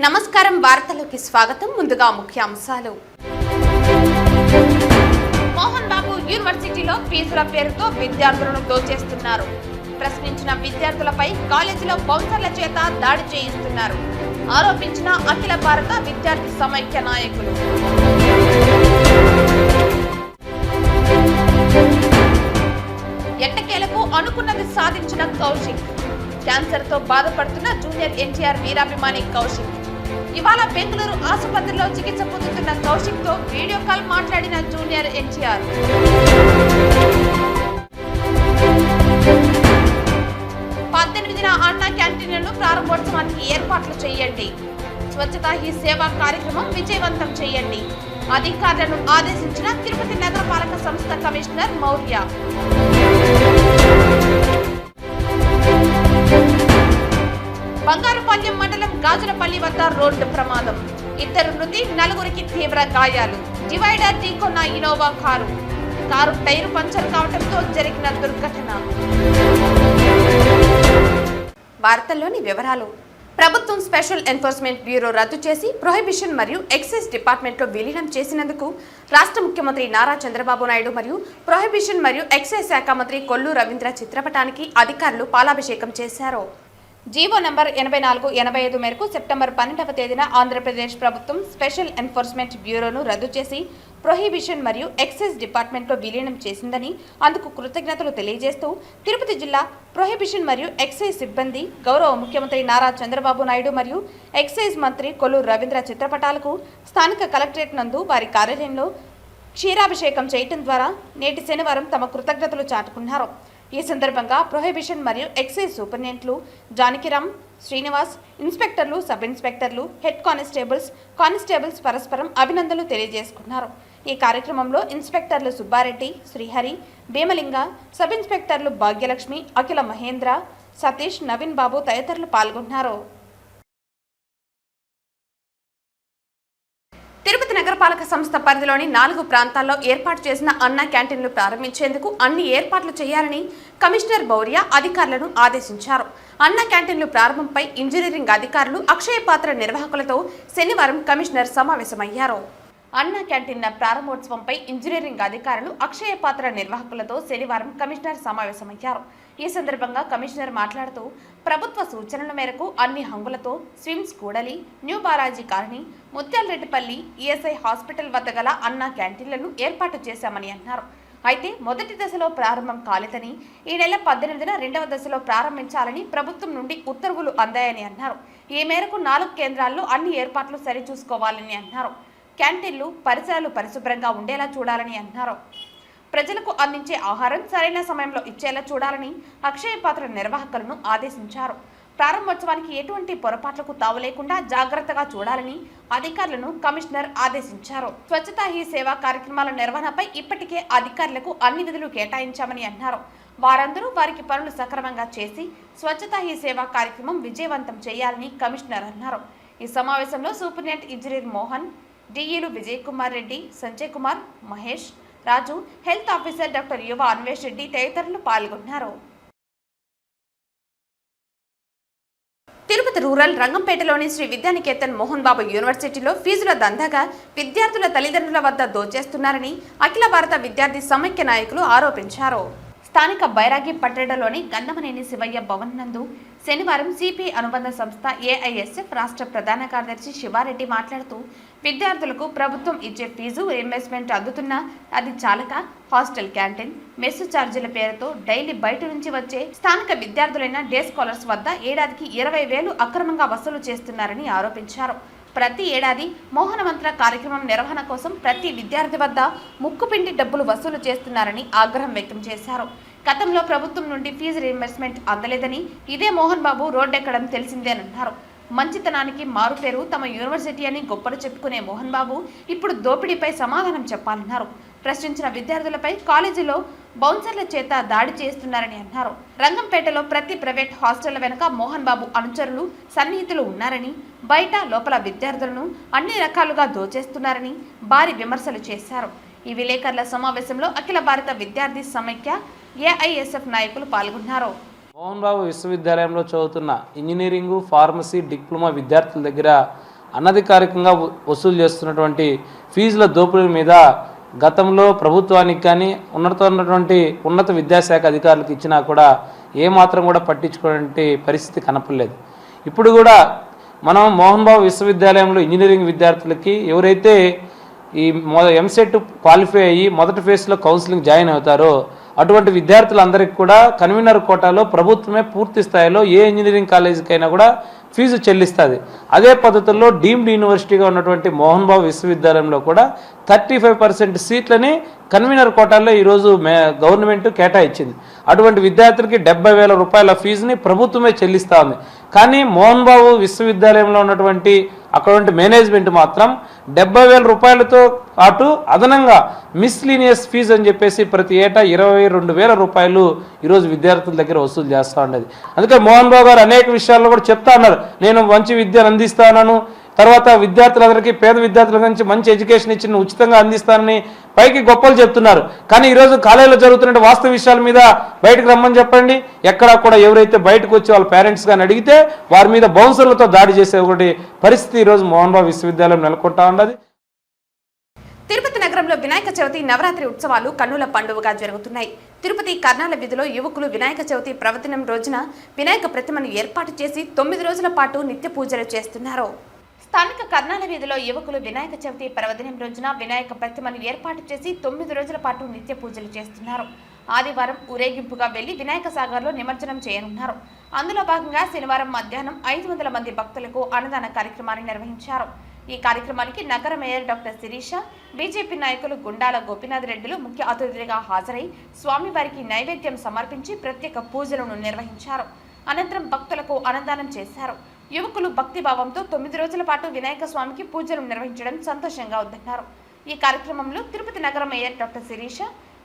నమస్కారం వార్తలకు స్వాగతం ముందుగా ముఖ్యాంశాలు మోహన్ బాబు యూనివర్సిటీలో ఫీజుల పేరుతో విద్యార్థులను దోచేస్తున్నారు ప్రశ్నించిన విద్యార్థులపై కాలేజీలో బౌన్సర్ల చేత దాడి చేయిస్తున్నారు ఆరోపించిన అఖిల భారత విద్యార్థి సమైక్య నాయకులు ఎట్టకేలకు అనుకున్నది సాధించిన కౌశిక్ క్యాన్సర్ తో బాధపడుతున్న జూనియర్ ఎన్టీఆర్ వీరాభిమాని కౌశిక్ ఇవాళ బెంగళూరు ఆసుపత్రిలో చికిత్స పొందుతున్న కౌశిక్ తో వీడియో కాల్ మాట్లాడిన జూనియర్ ఎన్టీఆర్. 18న అన్నా క్యాంటీన్లను ప్రారంభోత్సవానికి ఏర్పాట్లు చేయండి. స్వచ్ఛతా హీ సేవా కార్యక్రమం విజయవంతం చేయండి. అధికారులను ఆదేశించిన తిరుపతి నగరపాలక సంస్థ కమిషనర్ మౌర్య. బంగారుపాలెం మండలం గాజులపల్లి వద్ద రోడ్డు ప్రమాదం. 2 మృతి, 4కి తీవ్ర గాయాలు. డివైడర్ ఢీకొన్న ఇనోవా కారు టైరు పంచర్ కావడంతో జరిగిన దుర్ఘటన. వార్తల్లోని వివరాలు. ప్రభుత్వం స్పెషల్ ఎన్ఫోర్స్మెంట్ బ్యూరో రద్దు చేసి ప్రొహిబిషన్ మరియు ఎక్సైజ్ డిపార్ట్మెంట్లో విలీనం చేసినందుకు రాష్ట్ర ముఖ్యమంత్రి నారా చంద్రబాబు నాయుడు మరియు ప్రొహిబిషన్ మరియు ఎక్సైజ్ శాఖ మంత్రి కొల్లు రవీంద్ర చిత్రపటానికి అధికారులు పాలాభిషేకం చేశారు. జీవో నంబర్ 84/85 మేరకు సెప్టెంబర్ 12వ తేదీన ఆంధ్రప్రదేశ్ ప్రభుత్వం స్పెషల్ ఎన్ఫోర్స్మెంట్ బ్యూరోను రద్దు చేసి ప్రొహిబిషన్ మరియు ఎక్సైజ్ డిపార్ట్మెంట్లో విలీనం చేసిందని అందుకు కృతజ్ఞతలు తెలియజేస్తూ తిరుపతి జిల్లా ప్రొహిబిషన్ మరియు ఎక్సైజ్ సిబ్బంది గౌరవ ముఖ్యమంత్రి నారా చంద్రబాబు నాయుడు మరియు ఎక్సైజ్ మంత్రి కొల్లు రవీంద్ర చిత్రపటాలకు స్థానిక కలెక్టరేట్ నందు వారి కార్యాలయంలో క్షీరాభిషేకం చేయడం ద్వారా నేటి శనివారం తమ కృతజ్ఞతలు చాటుకున్నారు. ఈ సందర్భంగా ప్రొహిబిషన్ మరియు ఎక్సైజ్ సూపరింటెండెంట్లు జానకిరామ్, శ్రీనివాస్, ఇన్స్పెక్టర్లు, సబ్ ఇన్స్పెక్టర్లు, హెడ్ కానిస్టేబుల్స్ పరస్పరం అభినందనలు తెలియజేసుకున్నారు. ఈ కార్యక్రమంలో ఇన్స్పెక్టర్లు సుబ్బారెడ్డి, శ్రీహరి, భీమలింగ, సబ్ ఇన్స్పెక్టర్లు భాగ్యలక్ష్మి, అఖిల మహేంద్ర, సతీష్, నవీన్ బాబు తదితరులు పాల్గొన్నారు. తిరుపతి నగరపాలక సంస్థ పరిధిలోని 4 ప్రాంతాల్లో ఏర్పాటు చేసిన అన్నా క్యాంటీన్లు ప్రారంభించేందుకు అన్ని ఏర్పాట్లు చేయాలని కమిషనర్ మౌర్య అధికారులను ఆదేశించారు. అన్నా క్యాంటీన్లు ప్రారంభంపై ఇంజనీరింగ్ అధికారులు, అక్షయ పాత్ర నిర్వాహకులతో శనివారం కమిషనర్ సమావేశమయ్యారు. అన్నా క్యాంటీన్ల ప్రారంభోత్సవంపై ఇంజనీరింగ్ అధికారులు, అక్షయ పాత్ర నిర్వాహకులతో శనివారం కమిషనర్ సమావేశమయ్యారు. ఈ సందర్భంగా కమిషనర్ మాట్లాడుతూ ప్రభుత్వ సూచనల మేరకు అన్ని హంగులతో స్విమ్స్ కూడలి, new Balaji colony, Muthyalareddypalli ESI hospital వద్ద గల అన్నా క్యాంటీన్లను ఏర్పాటు చేశామని అన్నారు. అయితే మొదటి దశలో ప్రారంభం కాలేదని, ఈ నెల 18న 2వ దశలో ప్రారంభించాలని ప్రభుత్వం నుండి ఉత్తర్వులు అందాయని అన్నారు. ఈ మేరకు 4 కేంద్రాల్లో అన్ని ఏర్పాట్లు సరిచూసుకోవాలని అన్నారు. క్యాంటీన్లు, పరిసరాలు పరిశుభ్రంగా ఉండేలా చూడాలని అన్నారు. ప్రజలకు అందించే ఆహారం సరైన సమయంలో ఇచ్చేలా చూడాలని అక్షయ పాత్ర నిర్వాహకులను ఆదేశించారు. ప్రారంభోత్సవానికి ఎటువంటి పొరపాట్లకు తావు లేకుండా జాగ్రత్తగా చూడాలని అధికారులను కమిషనర్ ఆదేశించారు. స్వచ్ఛతా హీ సేవా కార్యక్రమాల నిర్వహణపై ఇప్పటికే అధికారులకు అన్ని విధులు కేటాయించామని అన్నారు. వారందరూ వారికి పనులు సక్రమంగా చేసి స్వచ్ఛతా హీ సేవా కార్యక్రమం విజయవంతం చేయాలని కమిషనర్ అన్నారు. ఈ సమావేశంలో సూపరింటెండెంట్ ఇంజనీర్ మోహన్, డిఈలు విజయ్ కుమార్ రెడ్డి, సంజయ్ కుమార్, మహేష్, రాజు, హెల్త్ ఆఫీసర్ డాక్టర్ యువ అన్వేష్ రెడ్డి తదితరులు పాల్గొన్నారు. తిరుపతి రూరల్ రంగంపేటలోని శ్రీ విద్యానికేతన్ మోహన్ బాబు యూనివర్సిటీలో ఫీజుల దందాగా విద్యార్థుల తల్లిదండ్రుల వద్ద దోచేస్తున్నారని అఖిల భారత విద్యార్థి సమైక్య నాయకులు ఆరోపించారు. స్థానిక బైరాగి పట్టణంలోని గంధమనేని శివయ్య భవన్ నందు శనివారం సిపిఐ అనుబంధ సంస్థ ఏఐఎస్ఎఫ్ రాష్ట్ర ప్రధాన కార్యదర్శి శివారెడ్డి మాట్లాడుతూ విద్యార్థులకు ప్రభుత్వం ఇచ్చే ఫీజు రీయింబర్స్మెంట్ అందుతున్నా అది చాలక హాస్టల్ క్యాంటీన్, మెస్సు ఛార్జీల పేరుతో డైలీ బయట నుంచి వచ్చే స్థానిక విద్యార్థులైన డే స్కాలర్స్ వద్ద ఏడాదికి 20,000 అక్రమంగా వసూలు చేస్తున్నారని ఆరోపించారు. ప్రతి ఏడాది మోహనమంత్ర కార్యక్రమం నిర్వహణ కోసం ప్రతి విద్యార్థి వద్ద ముక్కుపిండి డబ్బులు వసూలు చేస్తున్నారని ఆగ్రహం వ్యక్తం చేశారు. గతంలో ప్రభుత్వం నుండి ఫీజు రీయింబర్స్మెంట్ అందలేదని, ఇదే మోహన్ బాబు రోడ్డెక్కడం తెలిసిందేనన్నారు. మంచితనానికి మారుపేరు తమ యూనివర్సిటీ అని గొప్పలు చెప్పుకునే మోహన్ బాబు ఇప్పుడు దోపిడీపై సమాధానం చెప్పాలన్నారు. ప్రశ్నించిన విద్యార్థులపై కాలేజీలో బౌన్సర్ల చేత దాడి చేస్తున్నారని అన్నారు. రంగంపేటలో ప్రతి ప్రైవేట్ హాస్టళ్ల వెనుక మోహన్ బాబు అనుచరులు, సన్నిహితులు ఉన్నారని, బయట లోపల విద్యార్థులను అన్ని రకాలుగా దోచేస్తున్నారని భారీ విమర్శలు చేశారు. ఈ విలేకరుల సమావేశంలో అఖిల భారత విద్యార్థి సమైక్య ఏఐఎస్ఎఫ్ నాయకులు పాల్గొన్నారు. మోహన్ బాబు విశ్వవిద్యాలయంలో చదువుతున్న ఇంజనీరింగ్, ఫార్మసీ, డిప్లొమా విద్యార్థుల దగ్గర అనధికారికంగా వసూలు చేస్తున్నటువంటి ఫీజుల దోపిడీ మీద గతంలో ప్రభుత్వానికి కానీ ఉన్నత విద్యాశాఖ అధికారులకు ఇచ్చినా కూడా ఏమాత్రం కూడా పట్టించుకునే పరిస్థితి కనపడలేదు. ఇప్పుడు కూడా మనం మోహన్ బాబు విశ్వవిద్యాలయంలో ఇంజనీరింగ్ విద్యార్థులకి ఎవరైతే ఈ ఎంసెట్ క్వాలిఫై అయ్యి మొదటి ఫేజ్లో కౌన్సిలింగ్ జాయిన్ అవుతారో అటువంటి విద్యార్థులందరికీ కూడా కన్వీనర్ కోటాలో ప్రభుత్వమే పూర్తి స్థాయిలో ఏ ఇంజనీరింగ్ కాలేజీకైనా కూడా ఫీజు చెల్లిస్తుంది. అదే పద్ధతుల్లో డీమ్డ్ యూనివర్సిటీగా ఉన్నటువంటి మోహన్ బాబు విశ్వవిద్యాలయంలో కూడా 35% సీట్లని కన్వీనర్ కోటాల్లో ఈరోజు గవర్నమెంట్ కేటాయించింది. అటువంటి విద్యార్థులకి 70,000 రూపాయల ఫీజుని ప్రభుత్వమే చెల్లిస్తూ ఉంది. కానీ మోహన్ బాబు విశ్వవిద్యాలయంలో ఉన్నటువంటి అక్కడ మేనేజ్మెంట్ మాత్రం 70,000 రూపాయలతో పాటు అదనంగా మిస్లీనియస్ ఫీజు అని చెప్పేసి ప్రతి ఏటా 22,000 రూపాయలు ఈరోజు విద్యార్థుల దగ్గర వసూలు చేస్తూ ఉండేది. అందుకే మోహన్ బాబు గారు అనేక విషయాల్లో కూడా చెప్తా ఉన్నారు, నేను మంచి విద్యను అందిస్తాను, తర్వాత విద్యార్థులందరికీ పేద విద్యార్థుల నుంచి మంచి ఎడ్యుకేషన్ ఇచ్చి ఉచితంగా అందిస్తానని పైకి గొప్పలు చెప్తున్నారు. కానీ ఈరోజు కాలేజీలో జరుగుతున్న వాస్తవ విషయాల మీద బయటకు రమ్మని చెప్పండి. ఎక్కడా కూడా ఎవరైతే బయటకు వచ్చి వాళ్ళ పేరెంట్స్ కానీ అడిగితే వారి మీద బౌన్సర్లతో దాడి చేసే ఒకటి పరిస్థితి ఈరోజు మోహన్ బాబు విశ్వవిద్యాలయం నెలకొంటా ఉన్నది. తిరుపతి నగరంలో వినాయక చవితి నవరాత్రి ఉత్సవాలు కన్నుల పండుగగా జరుగుతున్నాయి. తిరుపతి కర్నాల వీధిలో యువకులు వినాయక చవితి పర్వదినం రోజున వినాయక ప్రతిమను ఏర్పాటు చేసి 9 రోజుల పాటు నిత్య పూజలు చేస్తున్నారు. స్థానిక కర్నాల వీధిలో యువకులు వినాయక చవితి పర్వదినం రోజున వినాయక ప్రతిమను ఏర్పాటు చేసి 9 రోజుల పాటు నిత్య పూజలు చేస్తున్నారు. ఆదివారం ఊరేగింపుగా వెళ్లి వినాయక సాగర్లో నిమజ్జనం చేయనున్నారు. అందులో భాగంగా శనివారం మధ్యాహ్నం 500 మంది భక్తులకు అన్నదాన కార్యక్రమాన్ని నిర్వహించారు. ఈ కార్యక్రమానికి నగర మేయర్ డాక్టర్ శిరీష, బీజేపీ నాయకులు గుండాల గోపీనాథ్ రెడ్డిలు ముఖ్య అతిథులుగా హాజరై స్వామివారికి నైవేద్యం సమర్పించి ప్రత్యేక పూజలను నిర్వహించారు. అనంతరం భక్తులకు అన్నదానం చేశారు. యువకులు భక్తిభావంతో 9 రోజుల పాటు వినాయక స్వామికి పూజలు నిర్వహించడం సంతోషంగా ఉందన్నారు. ఈ కార్యక్రమంలో తిరుపతి నగర మేయర్ డాక్టర్ శిరీష,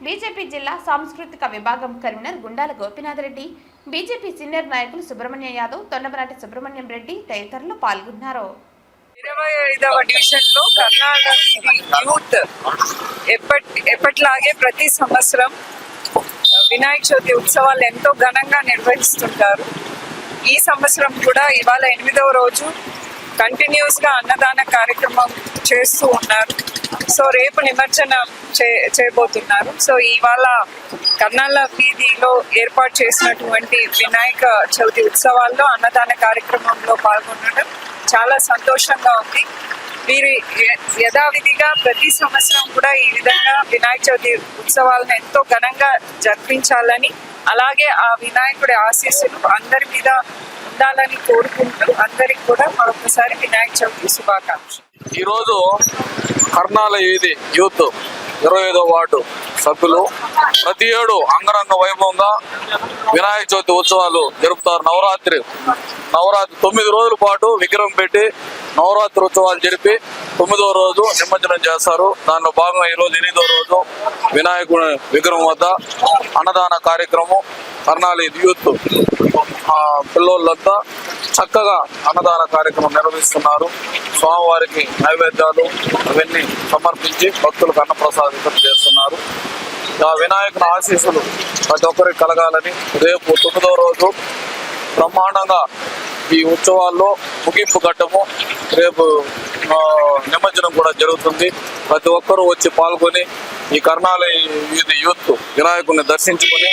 బీజేపీ జిల్లా సాంస్కృతిక విభాగం convener Gundala Gopinath Reddy, BJP senior నాయకులు సుబ్రహ్మణ్య యాదవ్, తొండమనాటి సుబ్రహ్మణ్యం రెడ్డి తదితరులు పాల్గొన్నారు. 25వ డివిజన్ లో కర్నాల యూత్ ఎప్పటిలాగే ప్రతి సంవత్సరం వినాయక చవితి ఉత్సవాలు ఎంతో ఘనంగా నిర్వహిస్తుంటారు. ఈ సంవత్సరం కూడా ఇవాళ 8వ రోజు కంటిన్యూస్ గా అన్నదాన కార్యక్రమం చేస్తూ ఉన్నారు. సో రేపు నిమజ్జనం చేయబోతున్నారు. సో ఇవాళ కర్నాల వీధిలో ఏర్పాటు చేసినటువంటి వినాయక చవితి ఉత్సవాల్లో అన్నదాన కార్యక్రమంలో పాల్గొనడం చాలా సంతోషంగా ఉంది. వీరు యథావిధిగా ప్రతి సంవత్సరం కూడా ఈ విధంగా వినాయక చవితి ఉత్సవాలను ఎంతో ఘనంగా జరిపించాలని, అలాగే ఆ వినాయకుడి ఆశీస్సులు అందరి మీద ఉండాలని కోరుకుంటూ అందరికి కూడా మరొకసారి వినాయక చవితి శుభాకాంక్షలు. ఈరోజు కర్నాల వీధి యూత్ 25వ వార్డు సభ్యులు ప్రతి ఏడు అంగరంగ వైభవంగా వినాయక చవితి ఉత్సవాలు జరుపుతారు. నవరాత్రి 9 రోజుల పాటు విగ్రహం పెట్టి నవరాత్రి ఉత్సవాలు జరిపి 9వ రోజు నిమజ్జనం చేస్తారు. దానిలో భాగంగా ఈరోజు 8వ రోజు వినాయకుడి విగ్రహం వద్ద అన్నదాన కార్యక్రమం కర్నాల యూత్ పిల్లోళ్ళంతా చక్కగా అన్నదాన కార్యక్రమం నిర్వహిస్తున్నారు. స్వామివారికి నైవేద్యాలు అవన్నీ సమర్పించి భక్తులకు అన్నప్రసాదం చేస్తున్నారు. ఆ వినాయకుని ఆశీస్సులు ప్రతి ఒక్కరికి కలగాలని రేపు 9వ రోజు బ్రహ్మాండంగా ఈ ఉత్సవాల్లో ముగింపు ఘట్టము రేపు నిమజ్జనం కూడా జరుగుతుంది. ప్రతి ఒక్కరూ వచ్చి పాల్గొని ఈ కర్నాల వీధి యూత్ వినాయకుడిని దర్శించుకొని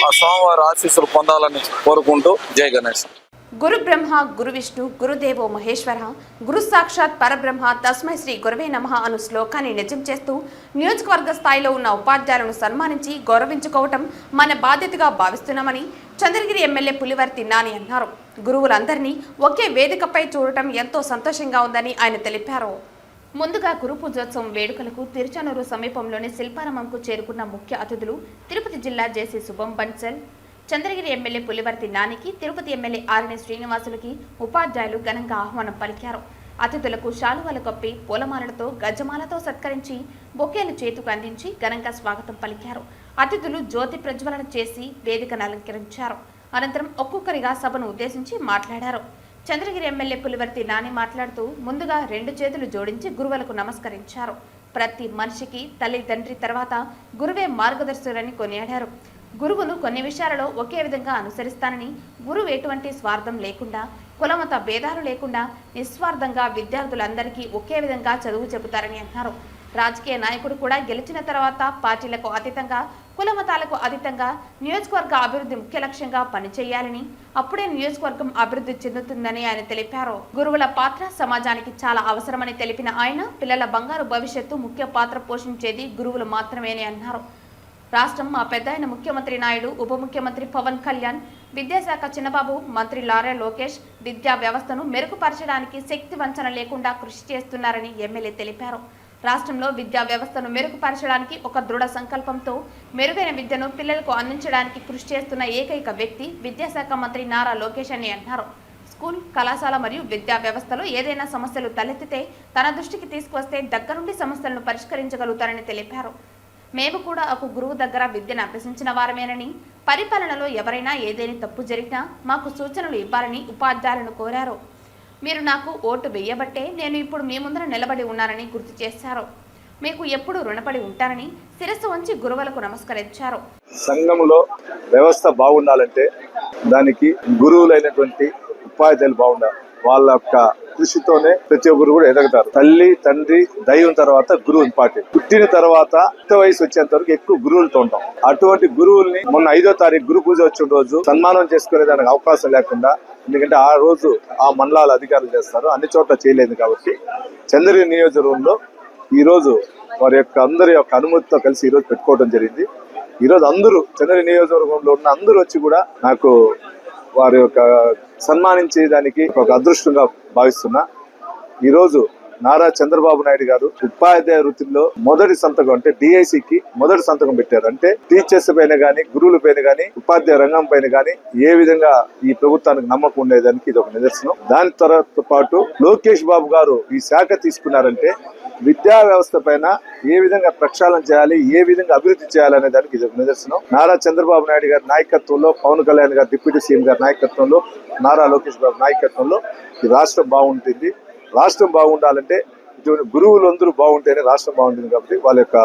ఆ స్వామివారి ఆశీస్సులు పొందాలని కోరుకుంటూ జై గణేష్. గురు బ్రహ్మ, గురు విష్ణు, గురుదేవో మహేశ్వర, గురు సాక్షాత్ పరబ్రహ్మ తస్మై శ్రీ గురవే నమః అను శ్లోకాన్ని నిజం చేస్తూ నియోజకవర్గ స్థాయిలో ఉన్న ఉపాధ్యాయులను సన్మానించి గౌరవించుకోవటం మన బాధ్యతగా భావిస్తున్నామని చంద్రగిరి ఎమ్మెల్యే పులివర్తి నాని అన్నారు. గురువులందరినీ ఒకే వేదికపై చూడటం ఎంతో సంతోషంగా ఉందని ఆయన తెలిపారు. ముందుగా గురు పూజోత్సవం వేడుకలకు తిరుచానూరు సమీపంలోని శిల్పారామంకు చేరుకున్న ముఖ్య అతిథులు తిరుపతి జిల్లా జేసీ శుభం బన్సల్, చంద్రగిరి ఎమ్మెల్యే పులివర్తి నానికి, తిరుపతి ఎమ్మెల్యే ఆర్ఎన్ శ్రీనివాసులకి ఉపాధ్యాయులు ఘనంగా ఆహ్వానం పలికారు. అతిథులకు శాలువాలు కప్పి పూలమాలలతో గజమాలతో సత్కరించి బొకేలు చేతుకు అందించి ఘనంగా స్వాగతం పలికారు. అతిథులు జ్యోతి ప్రజ్వలన చేసి వేదికను అలంకరించారు. అనంతరం ఒక్కొక్కరిగా సభను ఉద్దేశించి మాట్లాడారు. చంద్రగిరి ఎమ్మెల్యే పులివర్తి నాని మాట్లాడుతూ ముందుగా 2 చేతులు జోడించి గురువులకు నమస్కరించారు. ప్రతి మనిషికి తల్లి తండ్రి తర్వాత గురువే మార్గదర్శకులని కొనియాడారు. గురువును కొన్ని విషయాలలో ఒకే విధంగా అనుసరిస్తానని, గురువు ఎటువంటి స్వార్థం లేకుండా కులమత భేదాలు లేకుండా నిస్వార్థంగా విద్యార్థులందరికీ ఒకే విధంగా చదువు చెబుతారని అన్నారు. రాజకీయ నాయకుడు కూడా గెలిచిన తర్వాత పార్టీలకు అతీతంగా కులమతాలకు అతీతంగా నియోజకవర్గ అభివృద్ధి ముఖ్య లక్ష్యంగా పనిచేయాలని, అప్పుడే నియోజకవర్గం అభివృద్ధి చెందుతుందని ఆయన తెలిపారు. గురువుల పాత్ర సమాజానికి చాలా అవసరమని తెలిపిన ఆయన పిల్లల బంగారు భవిష్యత్తు ముఖ్య పాత్ర పోషించేది గురువులు మాత్రమేనని అన్నారు. రాష్ట్రం మా పెద్దాయన ముఖ్యమంత్రి నాయుడు, ఉప ముఖ్యమంత్రి పవన్ కళ్యాణ్, విద్యాశాఖ చిన్నబాబు, మంత్రి లారా లోకేష్ విద్యా వ్యవస్థను మెరుగుపరచడానికి శక్తి వంచన లేకుండా కృషి చేస్తున్నారని ఎమ్మెల్యే తెలిపారు. రాష్ట్రంలో విద్యా వ్యవస్థను మెరుగుపరచడానికి ఒక దృఢ సంకల్పంతో మెరుగైన విద్యను పిల్లలకు అందించడానికి కృషి చేస్తున్న ఏకైక వ్యక్తి విద్యాశాఖ మంత్రి నారా లోకేష్ అని అన్నారు. స్కూల్, కళాశాల మరియు విద్యా వ్యవస్థలో ఏదైనా సమస్యలు తలెత్తితే తన దృష్టికి తీసుకువస్తే దగ్గరుండి సమస్యలను పరిష్కరించగలుగుతారని తెలిపారు. మేము కూడా ఒక గురువు దగ్గర విద్యను అభ్యసించిన వారమేనని, పరిపాలనలో ఎవరైనా ఏదైనా తప్పు జరిగినా మాకు సూచనలు ఇవ్వాలని ఉపాధ్యాయులను కోరారు. మీరు నాకు ఓటు వేయబట్టే నేను ఇప్పుడు మీ ముందర నిలబడి ఉన్నానని గుర్తు చేశారు. మీకు ఎప్పుడు రుణపడి ఉంటానని శిరస్సు వంచి గురువులకు నమస్కరించారు. సంఘంలో వ్యవస్థ బాగుండాలంటే దానికి గురువులైనటువంటి ఉపాధ్యాయులు బాగుండాలి. వాళ్ళ యొక్క కృషితోనే ప్రతి ఒక్కరు కూడా ఎదగతారు. తల్లి, తండ్రి, దైవం తర్వాత గురువు ఇంపార్టెంట్. పుట్టిన తర్వాత యుక్త వయసు వచ్చేంత వరకు ఎక్కువ గురువులతో ఉంటాం. అటువంటి గురువుల్ని మొన్న 5వ తారీఖు గురు పూజ వచ్చిన రోజు సన్మానం చేసుకునే దానికి అవకాశం లేకుండా, ఎందుకంటే ఆ రోజు ఆ మండలాల అధికారులు చేస్తారు, అన్ని చోట్ల చేయలేదు కాబట్టి చంద్రగిరి నియోజకవర్గంలో ఈ రోజు వారి యొక్క అందరి యొక్క అనుమతితో కలిసి ఈ రోజు పెట్టుకోవడం జరిగింది. ఈ రోజు అందరూ చంద్రగిరి నియోజకవర్గంలో ఉన్న అందరూ వచ్చి కూడా నాకు వారి యొక్క సన్మానించేదానికి ఒక అదృష్టంగా భావిస్తున్నా. ఈరోజు నారా చంద్రబాబు నాయుడు గారు ఉపాధ్యాయ వృత్తిలో మొదటి సంతకం, అంటే డిఐసికి మొదటి సంతకం పెట్టారు. అంటే టీచర్స్ పైన గానీ, గురువుల పైన గానీ, ఉపాధ్యాయ రంగం పైన గానీ ఏ విధంగా ఈ ప్రభుత్వానికి నమ్మకం ఉండేదానికి ఇది ఒక నిదర్శనం. దాని తర్వాత పాటు లోకేష్ బాబు గారు ఈ శాఖ తీసుకున్నారంటే విద్యా వ్యవస్థ పైన ఏ విధంగా ప్రక్షాళన చేయాలి, ఏ విధంగా అభివృద్ధి చేయాలనే దానికి ఇది ఒక నిదర్శనం. నారా చంద్రబాబు నాయుడు గారి నాయకత్వంలో, పవన్ కళ్యాణ్ గారు డిప్యూటీ సీఎం గారి నాయకత్వంలో, నారా లోకేష్ బాబు నాయకత్వంలో ఈ రాష్ట్రం బాగుంటుంది. రాష్ట్రం బాగుండాలంటే ఇటువంటి గురువులందరూ బాగుంటేనే రాష్ట్రం బాగుంటుంది. కాబట్టి వాళ్ళ యొక్క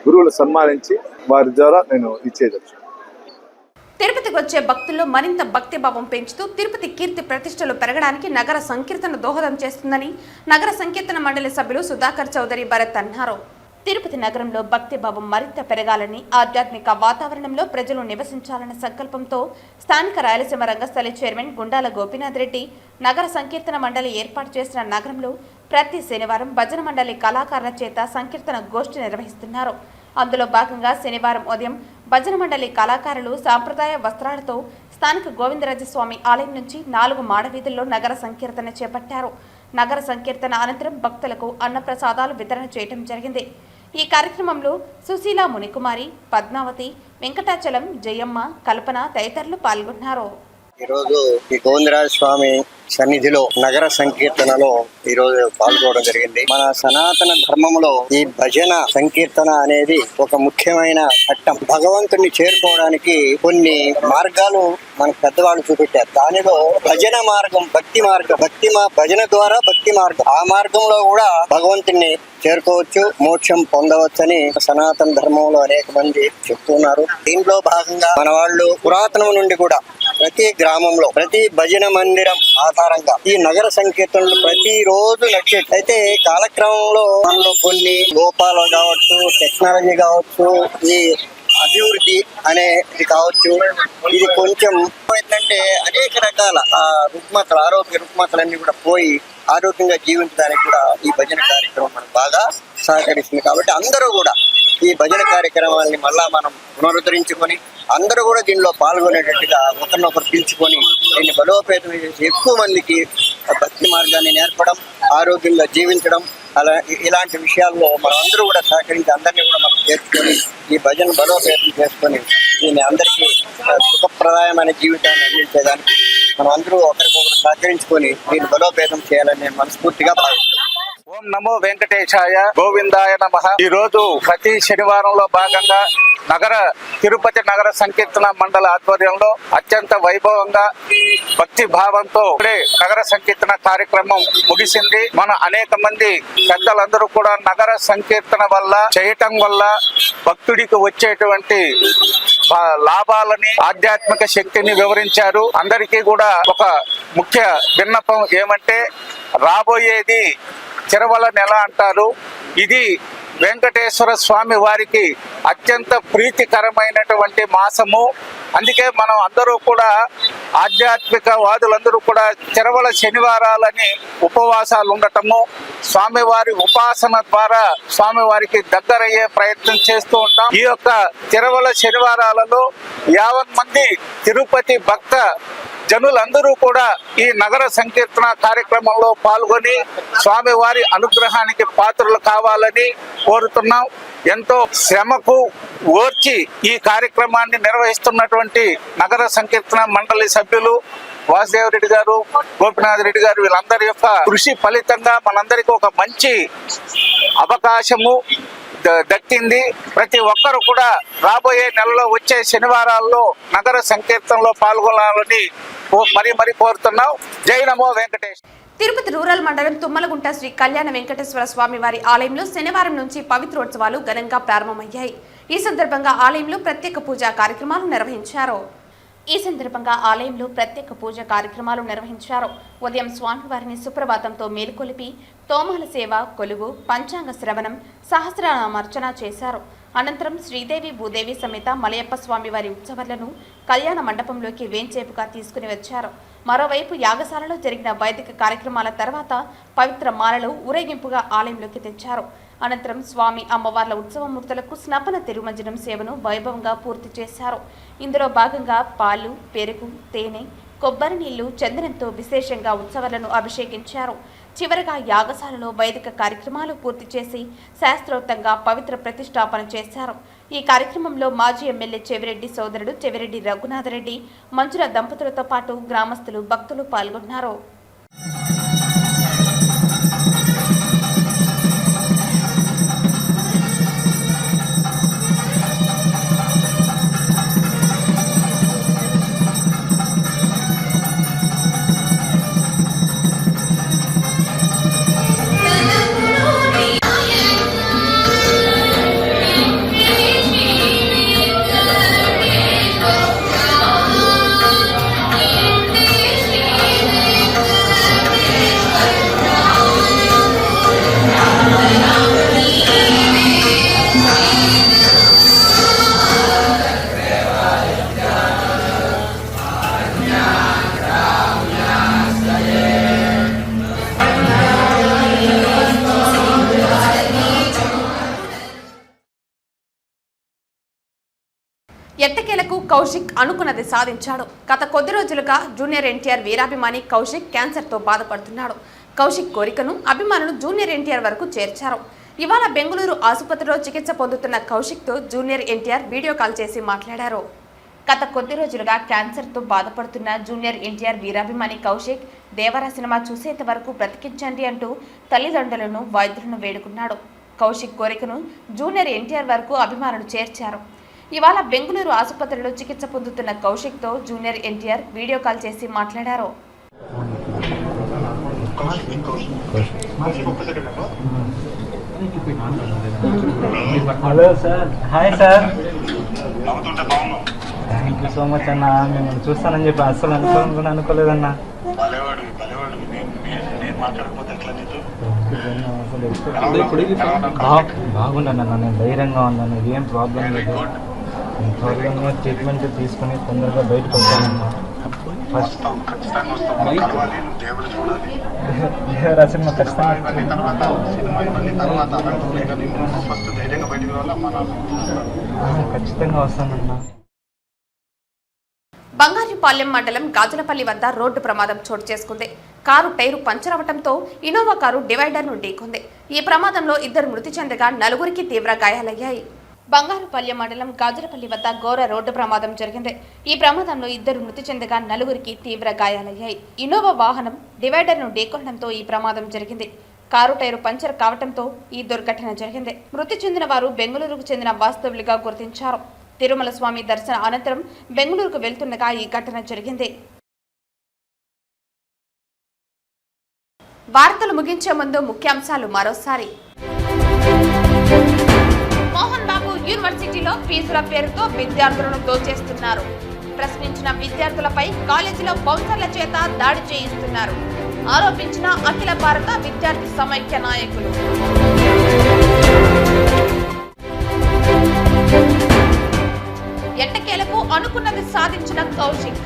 గురువులు సన్మానించి వారి ద్వారా నేను ఇచ్చేయచ్చు. తిరుపతికి వచ్చే భక్తుల్లో మరింత భక్తి భావం పెంచుతూ తిరుపతి కీర్తి ప్రతిష్టలు పెరగడానికి నగర సంకీర్తన దోహదం చేస్తుందని నగర సంకీర్తన మండలి సభ్యులు సుధాకర్ చౌదరి భరత్ అన్నారు. తిరుపతి నగరంలో భక్తి భావం మరింత పెరగాలని, ఆధ్యాత్మిక వాతావరణంలో ప్రజలు నివసించాలన్న సంకల్పంతో స్థానిక రాయలసీమ రంగస్థలి చైర్మన్ గుండాల గోపీనాథ్ రెడ్డి నగర సంకీర్తన మండలి ఏర్పాటు చేసిన నగరంలో ప్రతి శనివారం భజన మండలి కళాకారుల చేత సంకీర్తన గోష్ఠి నిర్వహిస్తున్నారు. అందులో భాగంగా శనివారం ఉదయం భజన మండలి కళాకారులు సాంప్రదాయ వస్త్రాలతో స్థానిక గోవిందరాజస్వామి ఆలయం నుంచి 4 మాడవీధుల్లో నగర సంకీర్తన చేపట్టారు. నగర సంకీర్తన అనంతరం భక్తులకు అన్నప్రసాదాలు వితరణ చేయడం జరిగింది. ఈ కార్యక్రమంలో సుశీల, మునికుమారి, పద్మావతి, వెంకటాచలం, జయమ్మ, కల్పన తదితరులు పాల్గొన్నారు. ఈరోజు ఈ గోవిందరాజ స్వామి సన్నిధిలో నగర సంకీర్తనలో ఈ రోజు పాల్గొనడం జరిగింది. మన సనాతన ధర్మంలో ఈ భజన సంకీర్తన అనేది ఒక ముఖ్యమైన చట్టం. భగవంతుని చేరుకోవడానికి కొన్ని మార్గాలు మన పెద్దవాళ్ళు చూపెట్టారు. దానిలో భజన మార్గం, భక్తి మార్గం, భజన ద్వారా భక్తి మార్గం, ఆ మార్గంలో కూడా భగవంతుని చేరుకోవచ్చు, మోక్షం పొందవచ్చని సనాతన ధర్మంలో అనేక మంది చెప్తున్నారు. దీంట్లో భాగంగా మన వాళ్ళు పురాతనం నుండి కూడా ప్రతి గ్రామంలో, ప్రతి భజన మందిరం ఆధారంగా ఈ నగర సంకీర్తనలు ప్రతి రోజు నడిచేది. అయితే కాలక్రమంలో మనలో కొన్ని లోపాలు కావచ్చు, టెక్నాలజీ కావచ్చు, ఈ అభివృద్ధి అనేది కావచ్చు, ఇది కొంచెం ఏంటంటే అనేక రకాల రుగ్మతలు, ఆరోగ్య రుగ్మతలన్నీ కూడా పోయి ఆరోగ్యంగా జీవించడానికి కూడా ఈ భజన కార్యక్రమం మనకు బాగా సహకరిస్తుంది. కాబట్టి అందరూ కూడా ఈ భజన కార్యక్రమాలని మళ్ళా మనం పునరుద్ధరించుకొని అందరూ కూడా దీనిలో పాల్గొనేటట్టుగా ఒకరినొకరు పిలుచుకొని దీన్ని బలోపేతం చేసి ఎక్కువ మందికి భక్తి మార్గాన్ని నేర్పడం, ఆరోగ్యంగా జీవించడం, అలా ఇలాంటి విషయాల్లో మనం అందరూ కూడా సహకరించి అందరినీ కూడా మనం చేర్చుకొని ఈ భజన బలోపేతం చేసుకొని దీన్ని అందరికీ సుఖప్రదాయమైన జీవితాన్ని అందించేదానికి మనం అందరూ ఒకరికొకరు సహకరించుకొని దీన్ని బలోపేతం చేయాలని నేను మనస్ఫూర్తిగా భావిస్తున్నాను. ఓం నమో వెంకటేశాయ గోవిందాయ నమః. ఈ రోజు ప్రతి శనివారంలో భాగంగా తిరుపతి నగర సంకీర్తన మండల ఆధ్వర్యంలో అత్యంత వైభవంగా భక్తి భావంతో నగర సంకీర్తన కార్యక్రమం ముగిసింది. మన అనేక మంది పెద్దలందరూ కూడా నగర సంకీర్తన వల్ల చేయటం వల్ల భక్తుడికి వచ్చేటువంటి లాభాలని ఆధ్యాత్మిక శక్తిని వివరించారు. అందరికీ కూడా ఒక ముఖ్య విన్నపం ఏమంటే రాబోయేది తిరుమల నెల అంటారు. ఇది వెంకటేశ్వర స్వామి వారికి అత్యంత ప్రీతికరమైనటువంటి మాసము. అందుకే మనం అందరూ కూడా ఆధ్యాత్మిక వాదులందరూ కూడా తిరుమల శనివారాలని ఉపవాసాలు ఉండటము, స్వామివారి ఉపాసన ద్వారా స్వామివారికి దగ్గరయ్యే ప్రయత్నం చేస్తూ ఉంటాం. ఈ యొక్క తిరుమల శనివారాలలో 50 మంది తిరుపతి భక్త జనులందరూ కూడా ఈ నగర సంకీర్తన కార్యక్రమంలో పాల్గొని స్వామివారి అనుగ్రహానికి పాత్రలు కావాలని కోరుతున్నాం. ఎంతో శ్రమకు ఓర్చి ఈ కార్యక్రమాన్ని నిర్వహిస్తున్నటువంటి నగర సంకీర్తన మండలి సభ్యులు వాసుదేవ్ రెడ్డి గారు, గోపినాథ్ రెడ్డి గారు, వీళ్ళందరి యొక్క కృషి ఫలితంగా మనందరికీ ఒక మంచి అవకాశము దక్కింది. ప్రతి ఒక్కరు కూడా రాబోయే నెలలో వచ్చే శనివారాల్లో నగర సంకీర్తనలో పాల్గొనాలని మరీ కోరుతున్నాం. జై నమో వెంకటేష్. తిరుపతి రూరల్ మండలం తుమ్మలగుంట శ్రీ కళ్యాణ వెంకటేశ్వర స్వామి వారి ఆలయంలో శనివారం నుంచి పవిత్రోత్సవాలు ఘనంగా ప్రారంభమయ్యాయి. ఈ సందర్భంగా ఆలయంలో ప్రత్యేక పూజా కార్యక్రమాలు నిర్వహించారు. ఉదయం స్వామివారిని సుప్రభాతంతో మేలుకొలిపి తోమాల సేవ, కొలువు, పంచాంగ శ్రవణం, సహస్రనామార్చన చేశారు. అనంతరం శ్రీదేవి భూదేవి సమేత మలయప్ప స్వామివారి ఉత్సవాలను కళ్యాణ మండపంలోకి వేంచేపుగా తీసుకుని వచ్చారు. మరోవైపు యాగశాలలో జరిగిన వైదిక కార్యక్రమాల తర్వాత పవిత్ర మాలలు ఊరేగింపుగా ఆలయంలోకి తెచ్చారు. అనంతరం స్వామి అమ్మవార్ల ఉత్సవమూర్తులకు స్నపన తిరుమంజనం సేవను వైభవంగా పూర్తి చేశారు. ఇందులో భాగంగా పాలు, పెరుగు, తేనె, కొబ్బరి నీళ్లు, చందనంతో విశేషంగా ఉత్సవాలను అభిషేకించారు. చివరగా యాగశాలలో వైదిక కార్యక్రమాలు పూర్తి చేసి శాస్త్రోక్తంగా పవిత్ర ప్రతిష్టాపన చేశారు. ఈ కార్యక్రమంలో మాజీ ఎమ్మెల్యే చెవిరెడ్డి సోదరుడు చెవిరెడ్డి రఘునాథరెడ్డి, మంజుల దంపతులతో పాటు గ్రామస్తులు, భక్తులు పాల్గొన్నారు. ఎట్టకేలకు కౌశిక్ అనుకున్నది సాధించాడు. గత కొద్ది రోజులుగా జూనియర్ ఎన్టీఆర్ వీరాభిమాని కౌశిక్ క్యాన్సర్తో బాధపడుతున్నాడు. కౌశిక్ కోరికను అభిమానులు జూనియర్ ఎన్టీఆర్ వరకు చేర్చారు. ఇవాళ బెంగళూరు ఆసుపత్రిలో చికిత్స పొందుతున్న కౌశిక్తో జూనియర్ ఎన్టీఆర్ వీడియో కాల్ చేసి మాట్లాడారు. గత కొద్ది రోజులుగా క్యాన్సర్తో బాధపడుతున్న జూనియర్ ఎన్టీఆర్ వీరాభిమాని కౌశిక్ దేవరా సినిమా చూసేంత వరకు బ్రతికించండి అంటూ తల్లిదండ్రులను, వైద్యులను వేడుకున్నాడు. కౌశిక్ కోరికను జూనియర్ ఎన్టీఆర్ వరకు అభిమానులు చేర్చారు. ఇవాళ బెంగళూరు ఆసుపత్రిలో చికిత్స పొందుతున్న కౌశిక్తో జూనియర్ ఎన్టీఆర్ వీడియో కాల్ చేసి మాట్లాడారు. Hello sir, hi sir, thank you so much అన్న. మిమ్మల్ని చూస్తానని చెప్పి అస్సలు అనుకోలేదన్నా. బాగున్నాను, నేను ధైర్యంగా ఉన్నాను, ఏం ప్రాబ్లం లేదు. త్వరగా ట్రీట్మెంట్ తీసుకుని తొందరగా బయటకు వచ్చానన్నా. ఫస్ట్ సినిమా ఖచ్చితంగా వస్తానన్నా. బంగారుపాలెం మండలం గాజులపల్లి వద్ద రోడ్డు ప్రమాదం చోటు చేసుకుంది. కారు టైరు పంచర్ అవడంతో ఇన్నోవా కారు డివైడర్ను ఢీకొంది. ఈ ప్రమాదంలో 2 మృతి చెందగా 4కి తీవ్ర గాయాలయ్యాయి. బంగారుపాలెం మండలం గాజులపల్లి వద్ద ఘోర రోడ్డు ప్రమాదం జరిగింది. ఈ ప్రమాదంలో 2 మృతి చెందగా 4కి తీవ్ర గాయాలయ్యాయి. ఇన్నోవా వాహనం డివైడర్ను ఢీకొనడంతో ఈ ప్రమాదం జరిగింది. కారు టైరు పంచర్ కావడంతో ఈ దుర్ఘటన జరిగింది. మృతి చెందిన వారు బెంగళూరుకు చెందిన వాస్తవులుగా గుర్తించారు. తిరుమల స్వామి దర్శన అనంతరం బెంగళూరుకు వెళ్తుండగా ఈ ఘటన జరిగింది. వార్తలు ముగించే ముందు ముఖ్యాంశాలు మరోసారి. మోహన్ బాబు యూనివర్సిటీలో ఫీజుల పేరుతో విద్యార్థులను దోచేస్తున్నారు. ప్రశ్నించిన విద్యార్థులపై కాలేజీలో బౌన్సర్ల చేత దాడి చేయిస్తున్నారు. ఆరోపించిన అఖిల భారత విద్యార్థి సమైక్య నాయకులు. ఎట్టకేలకు అనుకున్నది సాధించిన కౌశిక్.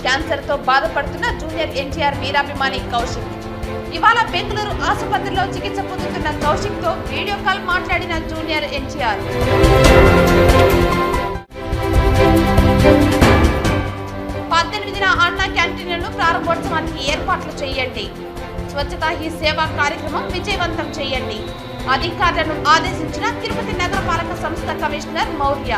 క్యాన్సర్ తో బాధపడుతున్న జూనియర్ ఎన్టీఆర్ వీరాభిమాని కౌశిక్ ఇవాళ బెంగళూరు ఆసుపత్రిలో చికిత్స పొందుతున్న కౌశిక్ తో వీడియో కాల్ మాట్లాడిన జూనియర్ ఎన్టీఆర్. 18న అన్నా క్యాంటీన్లను ప్రారంభోత్సవానికి ఏర్పాట్లు చేయండి. స్వచ్ఛతా హీ సేవా కార్యక్రమం విజయవంతం చేయండి. అధికారులను ఆదేశించిన తిరుపతి నగరపాలక సంస్థ కమిషనర్ మౌర్య.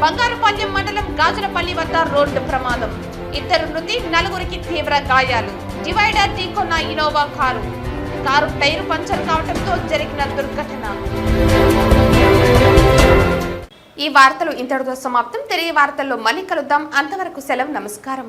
బంగారుపాలెం మండలం గాజులపల్లి వద్ద రోడ్డు ప్రమాదం. 2 మృతి, 4కి తీవ్ర గాయాలు. డివైడర్ ఢీకొన్న ఇనోవా కారు టైరు పంచర్ కావడంతో జరిగిన దుర్ఘటన. ఈ వార్తలు ఇంతటితో సమాప్తం. తిరిగి వార్తల్లో మళ్ళీ కలుద్దాం. అంతవరకు సెలవు. నమస్కారం.